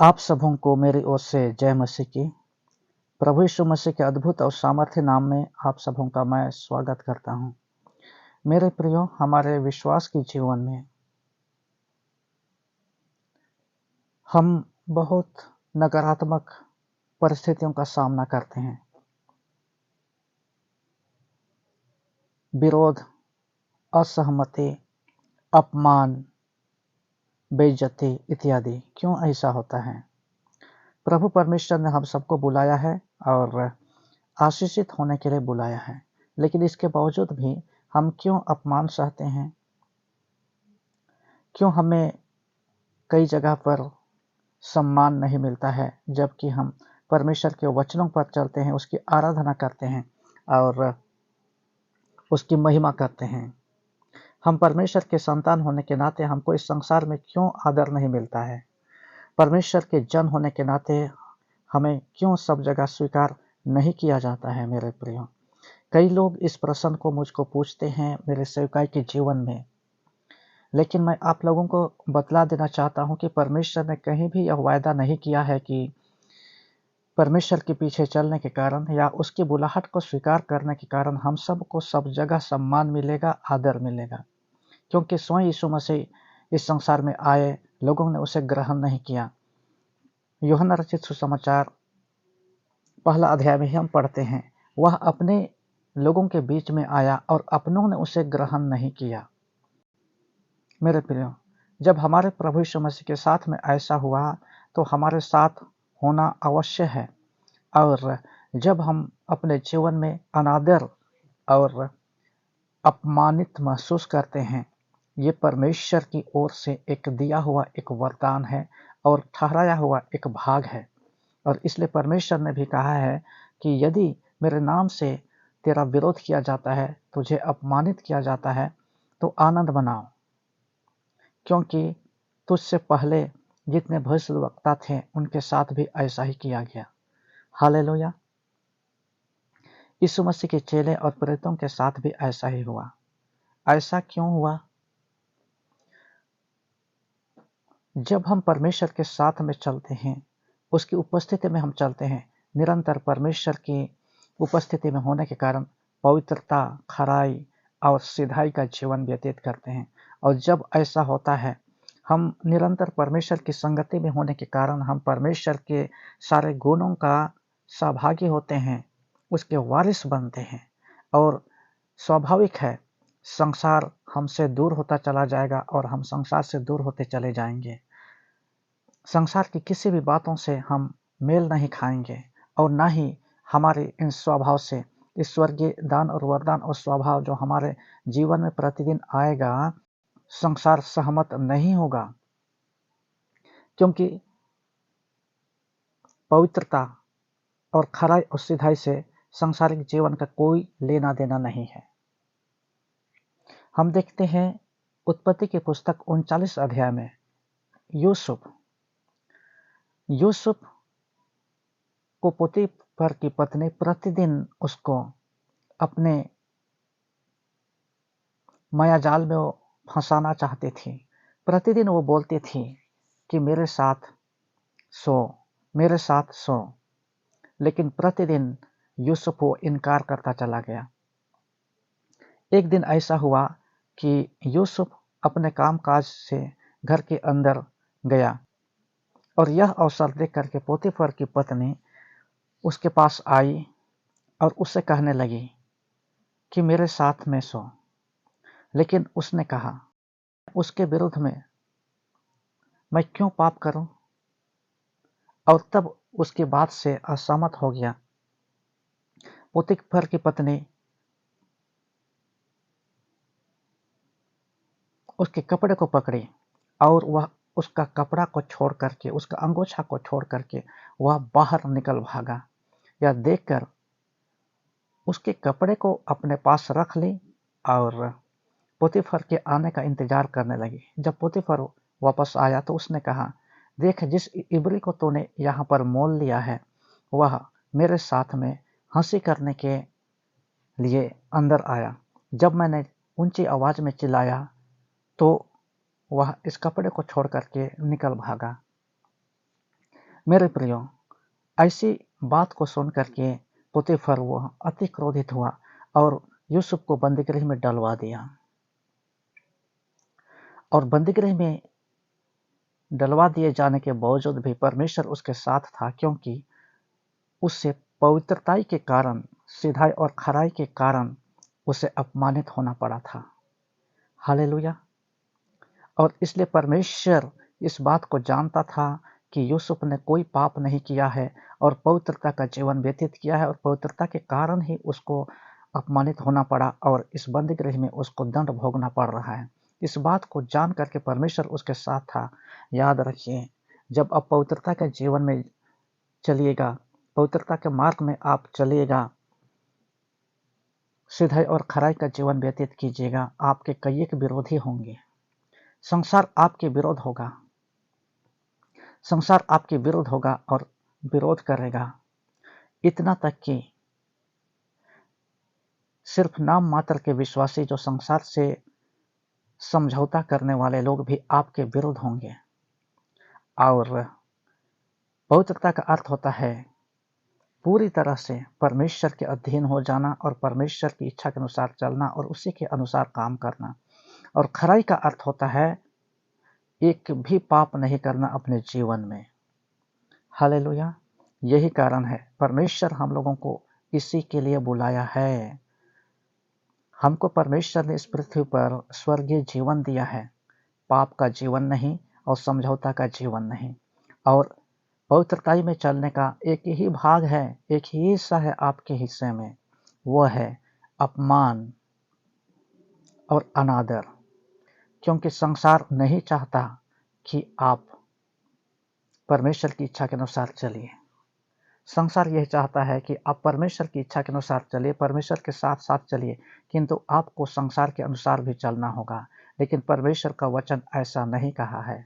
आप सबों को मेरी ओर से जय मसीह की। प्रभु यीशु मसीह के अद्भुत और सामर्थ्य नाम में आप सबों का मैं स्वागत करता हूं। मेरे प्रियो, हमारे विश्वास के जीवन में हम बहुत नकारात्मक परिस्थितियों का सामना करते हैं। विरोध, असहमति, अपमान, बेइज्जती इत्यादि। क्यों ऐसा होता है? प्रभु परमेश्वर ने हम सबको बुलाया है और आशीषित होने के लिए बुलाया है, लेकिन इसके बावजूद भी हम क्यों अपमान सहते हैं? क्यों हमें कई जगह पर सम्मान नहीं मिलता है, जबकि हम परमेश्वर के वचनों पर चलते हैं, उसकी आराधना करते हैं और उसकी महिमा करते हैं। हम परमेश्वर के संतान होने के नाते हमको इस संसार में क्यों आदर नहीं मिलता है? परमेश्वर के जन होने के नाते हमें क्यों सब जगह स्वीकार नहीं किया जाता है? मेरे प्रियो, कई लोग इस प्रश्न को मुझको पूछते हैं मेरे सेवकाई के जीवन में, लेकिन मैं आप लोगों को बतला देना चाहता हूं कि परमेश्वर ने कहीं भी यह वायदा नहीं किया है कि परमेश्वर के पीछे चलने के कारण या उसकी बुलाहट को स्वीकार करने के कारण हम सबको सब जगह सम्मान मिलेगा, आदर मिलेगा। क्योंकि स्वयं यीशु मसीह इस संसार में आए, लोगों ने उसे ग्रहण नहीं किया। यूहन्ना रचित सुसमाचार पहला अध्याय में हम पढ़ते हैं, वह अपने लोगों के बीच में आया और अपनों ने उसे ग्रहण नहीं किया। मेरे प्रियो, जब हमारे प्रभु यीशु मसीह के साथ में ऐसा हुआ तो हमारे साथ होना अवश्य है। और जब हम अपने जीवन में अनादर और अपमानित महसूस करते हैं, ये परमेश्वर की ओर से एक दिया हुआ एक वरदान है और ठहराया हुआ एक भाग है। और इसलिए परमेश्वर ने भी कहा है कि यदि मेरे नाम से तेरा विरोध किया जाता है, तुझे अपमानित किया जाता है, तो आनंद मनाओ, क्योंकि तुझसे पहले जितने भविष्यद्वक्ता थे उनके साथ भी ऐसा ही किया गया। हालेलुया। यीशु मसीह के चेले और प्रेरितों के साथ भी ऐसा ही हुआ। ऐसा क्यों हुआ? जब हम परमेश्वर के साथ में चलते हैं, उसकी उपस्थिति में हम चलते हैं, निरंतर परमेश्वर की उपस्थिति में होने के कारण पवित्रता, खराई और सिधाई का जीवन व्यतीत करते हैं। और जब ऐसा होता है, हम निरंतर परमेश्वर की संगति में होने के कारण हम परमेश्वर के सारे गुणों का सहभागी होते हैं, उसके वारिस बनते हैं। और स्वाभाविक है, संसार हमसे दूर होता चला जाएगा और हम संसार से दूर होते चले जाएंगे। संसार की किसी भी बातों से हम मेल नहीं खाएंगे और ना ही हमारे इन स्वभाव से, इस स्वर्गीय दान और वरदान और स्वभाव जो हमारे जीवन में प्रतिदिन आएगा, संसार सहमत नहीं होगा। क्योंकि पवित्रता और खराई और सिधाई से सांसारिक जीवन का कोई लेना देना नहीं है। हम देखते हैं उत्पत्ति की पुस्तक 39 अध्याय में यूसुफ को पोतीफर की पत्नी प्रतिदिन उसको अपने मायाजाल में वो फंसाना चाहती थी। प्रतिदिन वो बोलती थी कि मेरे साथ सो, मेरे साथ सो, लेकिन प्रतिदिन यूसुफ वो इनकार करता चला गया। एक दिन ऐसा हुआ कि यूसुफ अपने कामकाज से घर के अंदर गया और यह अवसर देख करके पोतीफर की पत्नी उसके पास आई और उससे कहने लगी कि मेरे साथ में सो। लेकिन उसने कहा, उसके विरुद्ध में मैं क्यों पाप करूं? और तब उसकी बात से असहमत हो गया। पोतीफर की पत्नी उसके कपड़े को पकड़ी और वह उसका कपड़ा को छोड़ करके, उसका अंगोछा को छोड़ करके वह बाहर निकल भागा। यह देखकर उसके कपड़े को अपने पास रख ली और पोतीफर के आने का इंतजार करने लगी। जब पोतीफर वापस आया तो उसने कहा, देख, जिस इब्री को तूने यहाँ पर मोल लिया है, वह मेरे साथ में हंसी करने के लिए अंदर आया। जब मैंने ऊंची आवाज में चिल्लाया तो वह इस कपड़े को छोड़ करके निकल भागा। मेरे प्रियो, ऐसी बात को सुन करके पोतीफर वह अति क्रोधित हुआ और यूसुफ को बंदीगृह में डलवा दिया। और बंदीगृह में डलवा दिए जाने के बावजूद भी परमेश्वर उसके साथ था, क्योंकि उससे पवित्रताई के कारण, सिधाई और खराई के कारण उसे अपमानित होना पड़ा था। हालेलुया। और इसलिए परमेश्वर इस बात को जानता था कि यूसुफ ने कोई पाप नहीं किया है और पवित्रता का जीवन व्यतीत किया है, और पवित्रता के कारण ही उसको अपमानित होना पड़ा और इस बंदीगृह में उसको दंड भोगना पड़ रहा है। इस बात को जान करके परमेश्वर उसके साथ था। याद रखिए, जब आप पवित्रता के जीवन में चलिएगा, पवित्रता के मार्ग में आप चलिएगा, सिधाई और खराई का जीवन व्यतीत कीजिएगा, आपके कई एक विरोधी होंगे। संसार आपके विरोध होगा, संसार आपके विरोध होगा और विरोध करेगा। इतना तक कि सिर्फ नाम मात्र के विश्वासी, जो संसार से समझौता करने वाले लोग भी आपके विरुद्ध होंगे। और पवित्रता का अर्थ होता है पूरी तरह से परमेश्वर के अधीन हो जाना और परमेश्वर की इच्छा के अनुसार चलना और उसी के अनुसार काम करना। और खराई का अर्थ होता है एक भी पाप नहीं करना अपने जीवन में। हालेलुया। यही कारण है परमेश्वर हम लोगों को इसी के लिए बुलाया है। हमको परमेश्वर ने इस पृथ्वी पर स्वर्गीय जीवन दिया है, पाप का जीवन नहीं और समझौता का जीवन नहीं। और पवित्रताई में चलने का एक ही भाग है, एक ही हिस्सा है आपके हिस्से में, वो है अपमान और अनादर। क्योंकि संसार नहीं चाहता कि आप परमेश्वर की इच्छा के अनुसार चलिए। संसार यह चाहता है कि आप परमेश्वर की इच्छा के अनुसार चलिए, परमेश्वर के साथ साथ चलिए, किंतु आपको संसार के अनुसार भी चलना होगा। लेकिन परमेश्वर का वचन ऐसा नहीं कहा है।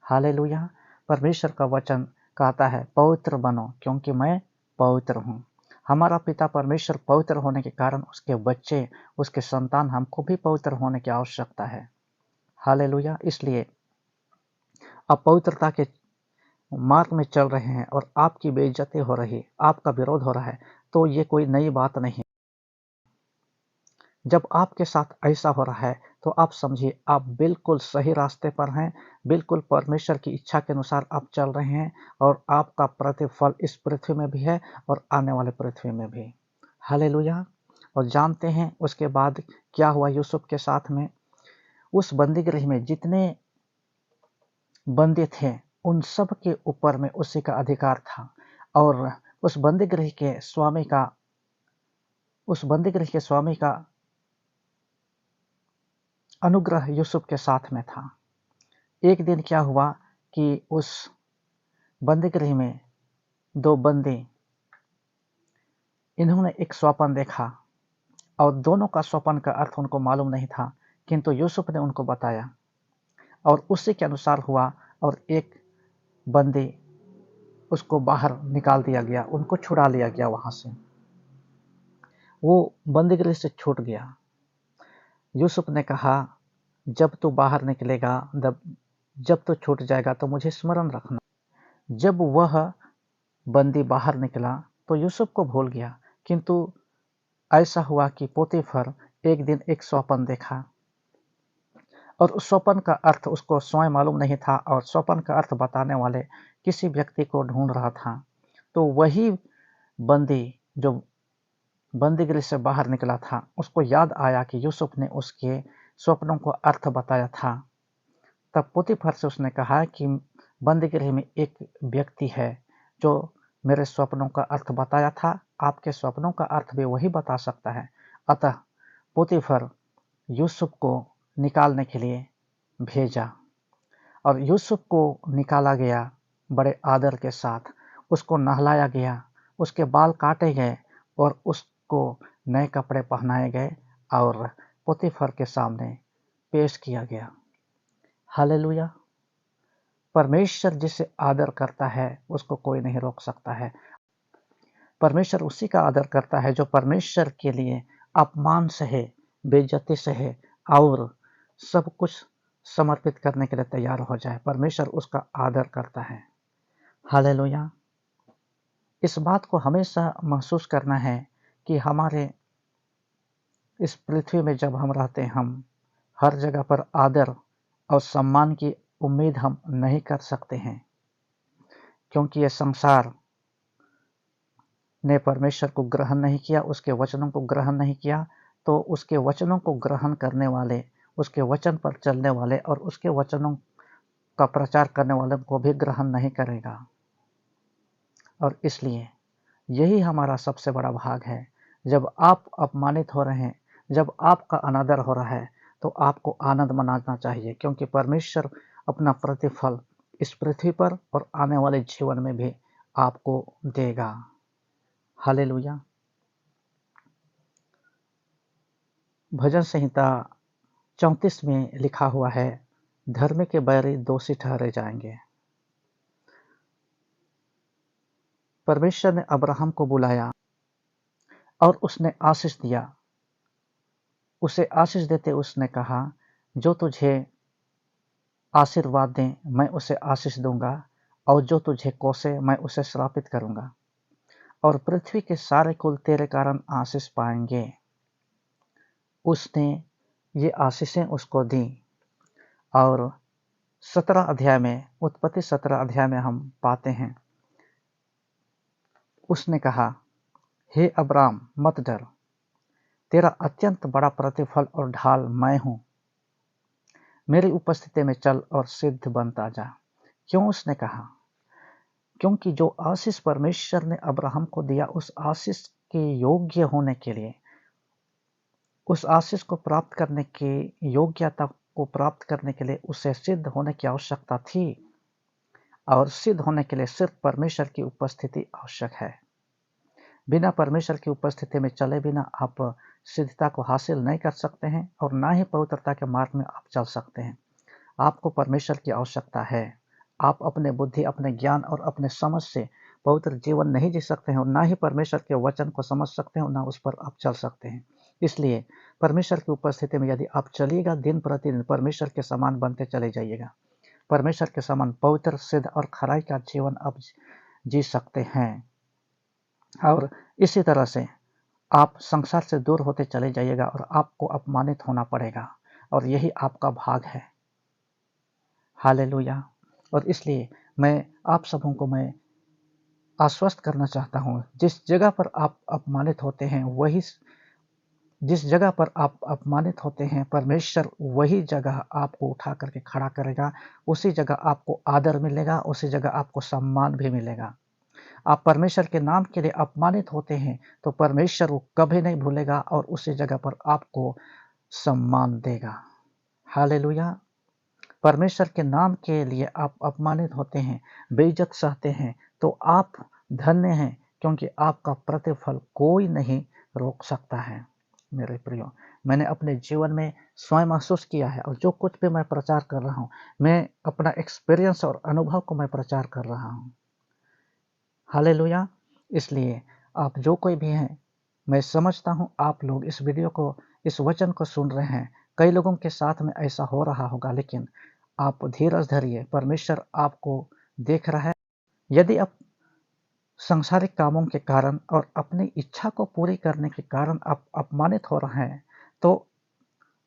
हालेलुया। परमेश्वर का वचन कहता है पवित्र बनो क्योंकि मैं पवित्र हूँ। हमारा पिता परमेश्वर पवित्र होने के कारण उसके बच्चे, उसके संतान, हमको भी पवित्र होने की आवश्यकता है। हालेलुया। इसलिए आप पवित्रता के मार्ग में चल रहे हैं और आपकी बेइज्जती हो रही है, आपका विरोध हो रहा है, तो ये कोई नई बात नहीं। जब आपके साथ ऐसा हो रहा है तो आप समझिए आप बिल्कुल सही रास्ते पर हैं, बिल्कुल परमेश्वर की इच्छा के अनुसार आप चल रहे हैं और आपका प्रतिफल इस पृथ्वी में भी है और आने वाले पृथ्वी में भी। हालेलुया। और जानते हैं उसके बाद क्या हुआ यूसुफ के साथ में? उस बंदीगृह में जितने बंदी थे उन सब के ऊपर में उसी का अधिकार था। और उस बंदीगृह के स्वामी का अनुग्रह यूसुफ के साथ में था। एक दिन क्या हुआ कि उस बंदीगृह में दो बंदी, इन्होंने एक स्वप्न देखा और दोनों का स्वप्न का अर्थ उनको मालूम नहीं था, किंतु यूसुफ ने उनको बताया और उसी के अनुसार हुआ। और एक बंदी, उसको बाहर निकाल दिया गया, उनको छुड़ा लिया गया, वहां से वो बंदीगृह से छूट गया। यूसुफ ने कहा जब तू बाहर निकलेगा, जब तू छूट जाएगा तो मुझे स्मरण रखना। जब वह बंदी बाहर निकला तो यूसुफ को भूल गया, किंतु ऐसा हुआ कि पोतीफर एक दिन एक स्वप्न देखा और उस स्वप्न का अर्थ उसको स्वयं मालूम नहीं था और स्वप्न का अर्थ बताने वाले किसी व्यक्ति को ढूंढ रहा था। तो वही बंदी जो बंदीगृह से बाहर निकला था, उसको याद आया कि यूसुफ ने उसके स्वप्नों को अर्थ बताया था। तब पोतीफर से उसने कहा कि बंदीगृह में एक व्यक्ति है जो मेरे स्वप्नों का अर्थ बताया था, आपके स्वप्नों का अर्थ भी वही बता सकता है। अतः पोतीफर यूसुफ को निकालने के लिए भेजा और यूसुफ को निकाला गया बड़े आदर के साथ। उसको नहलाया गया, उसके बाल काटे गए और उसको नए कपड़े पहनाए गए और पोतीफर के सामने पेश किया गया। हालेलुया। परमेश्वर जिसे आदर करता है उसको कोई नहीं रोक सकता है। परमेश्वर उसी का आदर करता है जो परमेश्वर के लिए अपमान सहे, बेइज्जती सहे और सब कुछ समर्पित करने के लिए तैयार हो जाए। परमेश्वर उसका आदर करता है। हालेलुया। इस बात को हमेशा महसूस करना है कि हमारे इस पृथ्वी में जब हम रहते हैं, हम हर जगह पर आदर और सम्मान की उम्मीद हम नहीं कर सकते हैं, क्योंकि यह संसार ने परमेश्वर को ग्रहण नहीं किया, उसके वचनों को ग्रहण नहीं किया, तो उसके वचनों को ग्रहण करने वाले, उसके वचन पर चलने वाले और उसके वचनों का प्रचार करने वालों को भी ग्रहण नहीं करेगा। और इसलिए यही हमारा सबसे बड़ा भाग है। जब आप अपमानित हो रहे हैं, जब आपका अनादर हो रहा है, तो आपको आनंद मनाना चाहिए, क्योंकि परमेश्वर अपना प्रतिफल इस पृथ्वी पर और आने वाले जीवन में भी आपको देगा। हालेलुया। भजन संहिता 34 में लिखा हुआ है, धर्म के बैरी दोषी ठहरे जाएंगे। परमेश्वर ने अब्राहम को बुलाया और उसने आशीष दिया। उसे आशीष देते उसने कहा, जो तुझे आशीर्वाद दे मैं उसे आशीष दूंगा, और जो तुझे कोसे मैं उसे श्रापित करूंगा, और पृथ्वी के सारे कुल तेरे कारण आशीष पाएंगे। उसने ये आशीषें उसको दी। और 17 अध्याय में, उत्पत्ति 17 अध्याय में हम पाते हैं, उसने कहा, हे अब्राम मत डर, तेरा अत्यंत बड़ा प्रतिफल और ढाल मैं हूं, मेरी उपस्थिति में चल और सिद्ध बनता जा। क्यों उसने कहा? क्योंकि जो आशीष परमेश्वर ने अब्राहम को दिया, उस आशीष के योग्य होने के लिए, उस आशीष को प्राप्त करने की योग्यता को प्राप्त करने के लिए उसे सिद्ध होने की आवश्यकता थी। और सिद्ध होने के लिए सिर्फ परमेश्वर की उपस्थिति आवश्यक है। बिना परमेश्वर की उपस्थिति में चले बिना आप सिद्धता को हासिल नहीं कर सकते हैं, और ना ही पवित्रता के मार्ग में आप चल सकते हैं। आपको परमेश्वर की आवश्यकता है। आप अपने बुद्धि, अपने ज्ञान और अपने समझ से पवित्र जीवन नहीं जी सकते हैं, और ना ही परमेश्वर के वचन को समझ सकते हैं, और ना उस पर आप चल सकते हैं। इसलिए परमेश्वर की उपस्थिति में यदि आप चलिएगा, दिन प्रतिदिन परमेश्वर के समान बनते चले जाइएगा। परमेश्वर के समान पवित्र, सिद्ध और खराई का जीवन आप जी सकते हैं। और इसी तरह से आप संसार से दूर होते चले जाइएगा, और आपको अपमानित होना पड़ेगा, और यही आपका भाग है। हालेलुया। और इसलिए मैं आप सबों को मैं आश्वस्त करना चाहता हूँ, जिस जगह पर आप अपमानित होते हैं, जिस जगह पर आप अपमानित होते हैं, परमेश्वर वही जगह आपको उठा करके खड़ा करेगा। उसी जगह आपको आदर मिलेगा, उसी जगह आपको सम्मान भी मिलेगा। आप परमेश्वर के नाम के लिए अपमानित होते हैं, तो परमेश्वर वो कभी नहीं भूलेगा, और उसी जगह पर आपको सम्मान देगा। हालेलुया। परमेश्वर के नाम के लिए आप अपमानित होते हैं, बेइज्जत सहते हैं, तो आप धन्य हैं, क्योंकि आपका प्रतिफल कोई नहीं रोक सकता है। मेरे प्रियो, मैंने अपने जीवन में स्वयं महसूस किया है, और जो कुछ भी मैं प्रचार कर रहा हूँ, मैं अपना एक्सपीरियंस और अनुभव को मैं प्रचार कर रहा हूँ। हालेलुया। इसलिए आप जो कोई भी हैं, मैं समझता हूँ आप लोग इस वीडियो को, इस वचन को सुन रहे हैं। कई लोगों के साथ में ऐसा हो रहा होगा, लेकिन आप धीरज धरिए, परमेश्वर आपको देख रहा है। यदि आप सांसारिक कामों के कारण और अपनी इच्छा को पूरी करने के कारण आप अपमानित हो रहे हैं, तो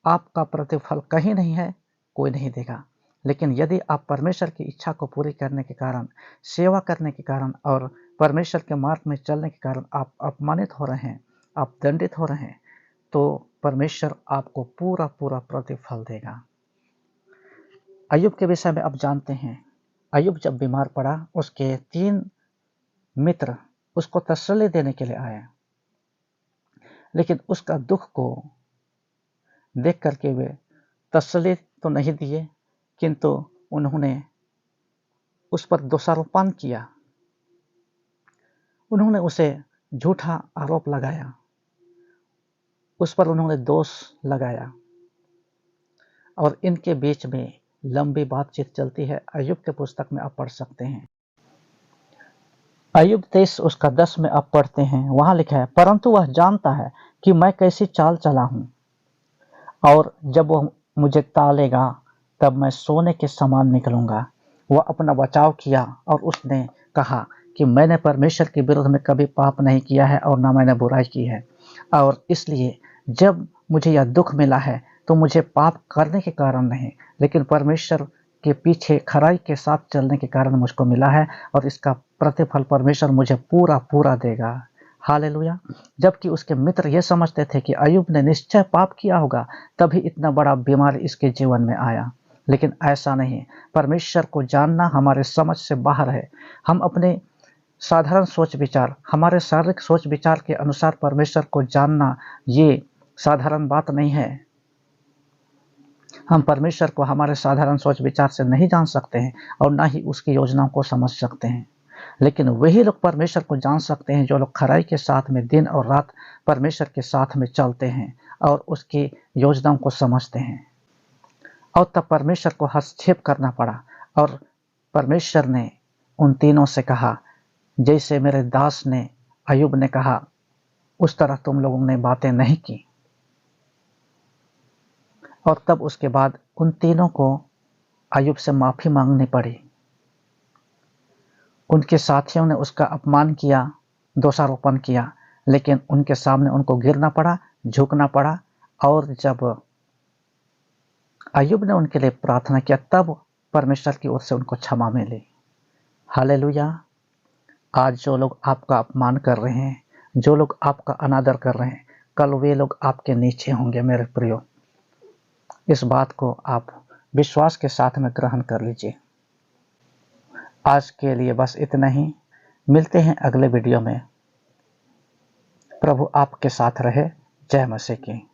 आपका प्रतिफल कहीं नहीं है, कोई नहीं देगा। लेकिन यदि आप परमेश्वर की इच्छा को पूरी करने के कारण, सेवा करने के कारण और परमेश्वर के मार्ग में चलने के कारण आप अपमानित हो रहे हैं, आप दंडित हो रहे हैं, तो परमेश्वर आपको पूरा पूरा प्रतिफल देगा। अय्यूब के विषय में आप जानते हैं, अय्यूब जब बीमार पड़ा, उसके 3 मित्र उसको तसल्ली देने के लिए आए, लेकिन उसका दुख को देख करके वे तसल्ली तो नहीं दिए, किंतु उन्होंने उस पर दोषारोपण किया। उन्होंने उसे झूठा आरोप लगाया, उस पर उन्होंने दोष लगाया, और इनके बीच में लंबी बातचीत चलती है। अय्यूब के पुस्तक में आप पढ़ सकते हैं। अय्यूब 23 उसका 10 में आप पढ़ते हैं, वहां लिखा है, परंतु वह जानता है कि मैं कैसी चाल चला हूं, और जब वह मुझे तालेगा तब मैं सोने के समान निकलूंगा। वह अपना बचाव किया, और उसने कहा कि मैंने परमेश्वर के विरुद्ध में कभी पाप नहीं किया है और ना मैंने बुराई की है, और इसलिए जब मुझे यह दुख मिला है तो मुझे पाप करने के कारण नहीं, लेकिन परमेश्वर के पीछे खराई के साथ चलने के कारण मुझको मिला है, और इसका प्रतिफल परमेश्वर मुझे पूरा पूरा देगा। हालेलुया। जबकि उसके मित्र ये समझते थे कि अय्यूब ने निश्चय पाप किया होगा, तभी इतना बड़ा बीमारी इसके जीवन में आया, लेकिन ऐसा नहीं। परमेश्वर को जानना हमारे समझ से बाहर है। हम अपने साधारण सोच विचार, हमारे शारीरिक सोच विचार के अनुसार परमेश्वर को जानना ये साधारण बात नहीं है। हम परमेश्वर को हमारे साधारण सोच विचार से नहीं जान सकते हैं और ना ही उसकी योजनाओं को समझ सकते हैं, लेकिन वही लोग परमेश्वर को जान सकते हैं जो लोग खराई के साथ में दिन और रात परमेश्वर के साथ में चलते हैं और उसकी योजनाओं को समझते हैं। और तब परमेश्वर को हस्तक्षेप करना पड़ा, और परमेश्वर ने उन तीनों से कहा, जैसे मेरे दास ने अय्यूब ने कहा उस तरह तुम लोगों ने बातें नहीं की। और तब उसके बाद उन तीनों को अय्यूब से माफी मांगनी पड़ी। उनके साथियों ने उसका अपमान किया, दोषारोपण किया, लेकिन उनके सामने उनको गिरना पड़ा, झुकना पड़ा, और जब अय्यूब ने उनके लिए प्रार्थना किया तब परमेश्वर की ओर से उनको क्षमा मिली। हालेलुया। आज जो लोग आपका अपमान कर रहे हैं, जो लोग आपका अनादर कर रहे हैं, कल वे लोग आपके नीचे होंगे मेरे प्रियो। इस बात को आप विश्वास के साथ में ग्रहण कर लीजिए। आज के लिए बस इतना ही। मिलते हैं अगले वीडियो में। प्रभु आपके साथ रहे। जय मसीह की।